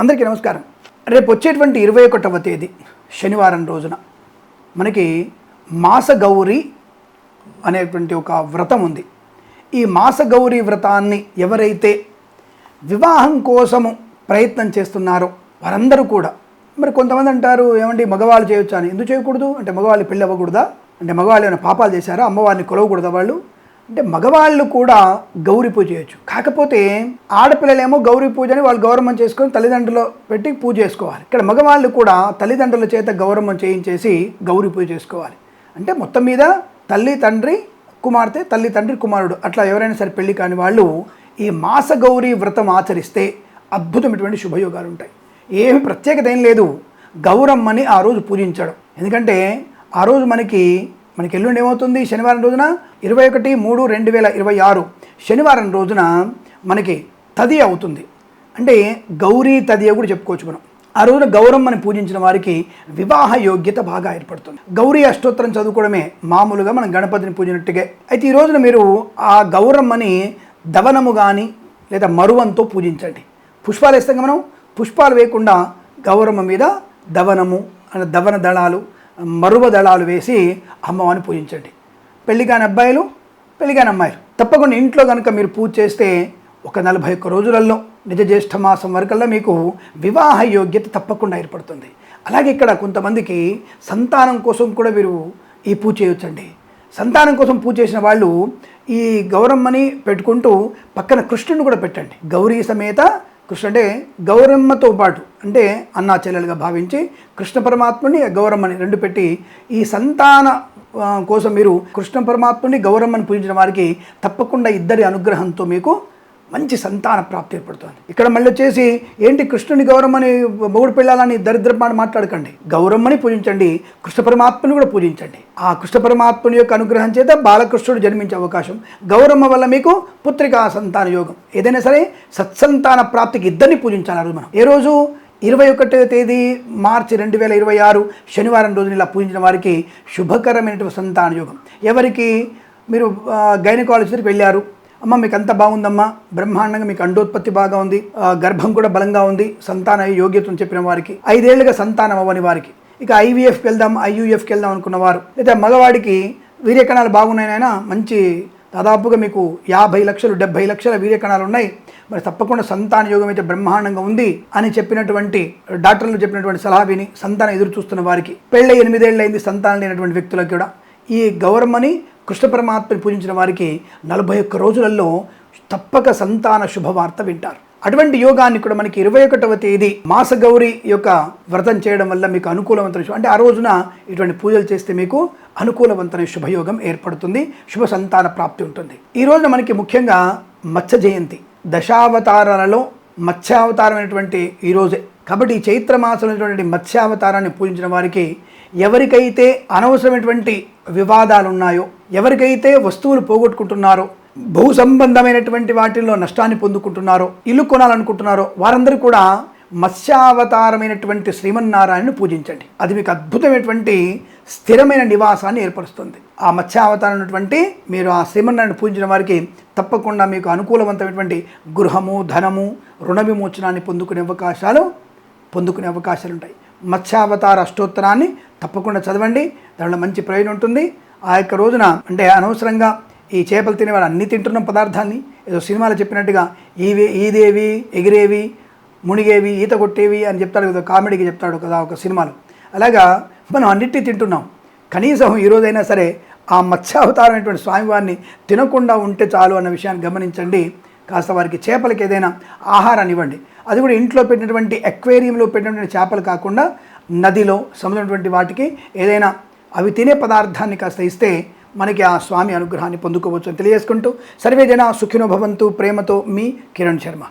అందరికీ నమస్కారం. రేపు వచ్చేటువంటి 21వ తేదీ శనివారం రోజున మనకి మాసగౌరి అనేటువంటి ఒక వ్రతం ఉంది. ఈ మాసగౌరి వ్రతాన్ని ఎవరైతే వివాహం కోసము ప్రయత్నం చేస్తున్నారో వారందరూ కూడా, మరి కొంతమంది అంటారు ఏమండి మగవాళ్ళు చేయొచ్చా అని. ఎందుకు చేయకూడదు అంటే మగవాళ్ళు పెళ్ళి అవ్వకూడదా అంటే మగవాళ్ళు ఏమైనా పాపాలు చేశారా, అమ్మవారిని కొలవకూడదా వాళ్ళు అంటే మగవాళ్ళు కూడా గౌరీ పూజ చేయొచ్చు. కాకపోతే ఆడపిల్లలేమో గౌరీ పూజని వాళ్ళు గౌరవం చేసుకొని తల్లిదండ్రులు పెట్టి పూజ చేసుకోవాలి. ఇక్కడ మగవాళ్ళు కూడా తల్లిదండ్రుల చేత గౌరవం చేయించేసి గౌరీ పూజ చేసుకోవాలి. అంటే మొత్తం మీద తల్లి తండ్రి కుమార్తె, తల్లి తండ్రి కుమారుడు, అట్లా ఎవరైనా సరే పెళ్లి కాని వాళ్ళు ఈ మాసగౌరీ వ్రతం ఆచరిస్తే అద్భుతమైనటువంటి శుభయోగాలు ఉంటాయి. ఏమి ప్రత్యేకత ఏం లేదు, గౌరమ్మని ఆ రోజు పూజించడం. ఎందుకంటే ఆ రోజు మనకి ఎల్లుండి ఏమవుతుంది, శనివారం రోజున 21/3/2026 శనివారం రోజున మనకి తదియ అవుతుంది. అంటే గౌరీ తదియ కూడా చెప్పుకోవచ్చు మనం. ఆ రోజున గౌరమ్మని పూజించిన వారికి వివాహ యోగ్యత బాగా ఏర్పడుతుంది. గౌరీ అష్టోత్తరం చదువుకోవడమే మామూలుగా మనం గణపతిని పూజినట్టుగా. అయితే ఈ రోజున మీరు ఆ గౌరమ్మని దవనము కానీ లేదా మరువంతో పూజించండి. పుష్పాలు వేస్తాం మనం, పుష్పాలు వేయకుండా గౌరమ్మ మీద దవనము దవన దళాలు మరువ దళాలు వేసి అమ్మవారిని పూజించండి. పెళ్లి కాని అబ్బాయిలు, పెళ్లి కాని అమ్మాయిలు తప్పకుండా ఇంట్లో కనుక మీరు పూజ చేస్తే ఒక 41 రోజులలో నిజ జ్యేష్ఠ మాసం వరకల్లా మీకు వివాహ యోగ్యత తప్పకుండా ఏర్పడుతుంది. అలాగే ఇక్కడ కొంతమందికి సంతానం కోసం కూడా మీరు ఈ పూజ చేయొచ్చండి. సంతానం కోసం పూజ చేసిన వాళ్ళు ఈ గౌరమ్మని పెట్టుకుంటూ పక్కన కృష్ణుని కూడా పెట్టండి. గౌరీ సమేత కృష్ణ అంటే గౌరమ్మతో పాటు అంటే అన్నా చెల్లెలుగా భావించి కృష్ణ పరమాత్ముని గౌరమ్మని రెండు పెట్టి ఈ సంతాన కోసం మీరు కృష్ణ పరమాత్ముని గౌరమ్మని పూజించిన వారికి తప్పకుండా ఇద్దరి అనుగ్రహంతో మీకు మంచి సంతాన ప్రాప్తి ఏర్పడుతుంది. ఇక్కడ మళ్ళీ వచ్చేసి ఏంటి కృష్ణుని గౌరమ్మని మొగుడు పెళ్ళాలని దరిద్రపాటు మాట్లాడకండి. గౌరమ్మని పూజించండి, కృష్ణ పరమాత్మని కూడా పూజించండి. ఆ కృష్ణ పరమాత్మని యొక్క అనుగ్రహం చేత బాలకృష్ణుడు జన్మించే అవకాశం, గౌరమ్మ వల్ల మీకు పుత్రికా సంతాన యోగం. ఏదైనా సరే సత్సంతాన ప్రాప్తికి ఇద్దరిని పూజించాలి. ఆ రోజు మనం ఏ రోజు 21వ తేదీ మార్చి 2026 శనివారం రోజున ఇలా పూజించిన వారికి శుభకరమైనటువంటి సంతాన యోగం. ఎవరికి మీరు గైనకాలజిస్ట్కి వెళ్ళారు, అమ్మ మీకు అంత బాగుందమ్మా, బ్రహ్మాండంగా మీకు అండోత్పత్తి బాగా ఉంది, గర్భం కూడా బలంగా ఉంది, సంతాన యోగ్యతను చెప్పిన వారికి, 5 ఏళ్లుగా సంతానం అవ్వని వారికి, ఇక ఐవీఎఫ్కి వెళ్దాం ఐయూఎఫ్కి వెళ్దాం అనుకున్న వారు, లేదా మగవాడికి వీర్యకణాలు బాగున్నాయనైనా మంచి దాదాపుగా మీకు 50 లక్షలు 70 లక్షల వీర్యకణాలు ఉన్నాయి, మరి తప్పకుండా సంతాన యోగం అయితే బ్రహ్మాండంగా ఉంది అని చెప్పినటువంటి డాక్టర్లు చెప్పినటువంటి సలహా విని సంతానం ఎదురు చూస్తున్న వారికి, పెళ్ళై 8 ఏళ్ళు అయింది సంతానం లేనటువంటి వ్యక్తులకు కూడా ఈ గౌరమ్మని కృష్ణ పరమాత్మని పూజించిన వారికి 41 రోజులలో తప్పక సంతాన శుభవార్త వింటారు. అటువంటి యోగాన్ని కూడా మనకి 21వ తేదీ మాసగౌరి యొక్క వ్రతం చేయడం వల్ల మీకు అనుకూలవంతమైన అంటే ఆ రోజున ఇటువంటి పూజలు చేస్తే మీకు అనుకూలవంతమైన శుభయోగం ఏర్పడుతుంది, శుభ సంతాన ప్రాప్తి ఉంటుంది. ఈ రోజున మనకి ముఖ్యంగా మత్స్య జయంతి, దశావతారాలలో మత్స్యావతారమైనటువంటి ఈ రోజే. కాబట్టి ఈ చైత్ర మాసంలో మత్స్యావతారాన్ని పూజించిన వారికి ఎవరికైతే అనవసరమైనటువంటి వివాదాలు ఉన్నాయో, ఎవరికైతే వస్తువులు పోగొట్టుకుంటున్నారో, భూ సంబంధమైనటువంటి వాటిల్లో నష్టాన్ని పొందుకుంటున్నారో, ఇల్లు కొనాలనుకుంటున్నారో వారందరూ కూడా మత్స్యావతారమైనటువంటి శ్రీమన్నారాయణను పూజించండి. అది మీకు అద్భుతమైనటువంటి స్థిరమైన నివాసాన్ని ఏర్పరుస్తుంది. ఆ మత్స్యావతారం ఉన్నటువంటి మీరు ఆ శ్రీమన్నారాయణ పూజించిన వారికి తప్పకుండా మీకు అనుకూలవంతమైనటువంటి గృహము, ధనము, రుణ విమోచనాన్ని పొందుకునే అవకాశాలు ఉంటాయి. మత్స్యావతార అష్టోత్తరాన్ని తప్పకుండా చదవండి, దానిలో మంచి ప్రయోజనం ఉంటుంది. ఆ యొక్క రోజున అంటే అనవసరంగా ఈ చేపలు తినేవాళ్ళు అన్నీ తింటున్న పదార్థాన్ని ఏదో సినిమాలో చెప్పినట్టుగా ఈదేవి ఎగిరేవి మునిగేవి ఈత కొట్టేవి అని చెప్తాడు కదా, కామెడీకి చెప్తాడు కదా ఒక సినిమాలో. అలాగా మనం అన్నిటినీ తింటున్నాం. కనీసం ఈరోజైనా సరే ఆ మత్స్యావతారమైనటువంటి స్వామివారిని తినకుండా ఉంటే చాలు అన్న విషయాన్ని గమనించండి. కాస్త వారికి చేపలకి ఏదైనా ఆహారాన్ని ఇవ్వండి. అది కూడా ఇంట్లో పెట్టినటువంటి అక్వేరియంలో పెట్టినటువంటి చేపలు కాకుండా నదిలో సముద్రమైనటువంటి వాటికి ఏదైనా అవి తినే పదార్థాన్ని కాస్త ఇస్తే మనకి ఆ స్వామి అనుగ్రహాన్ని పొందుకోవచ్చు అని తెలియజేసుకుంటూ సర్వే జన సుఖినో భవంతు. ప్రేమతో మీ కిరణ్ శర్మ.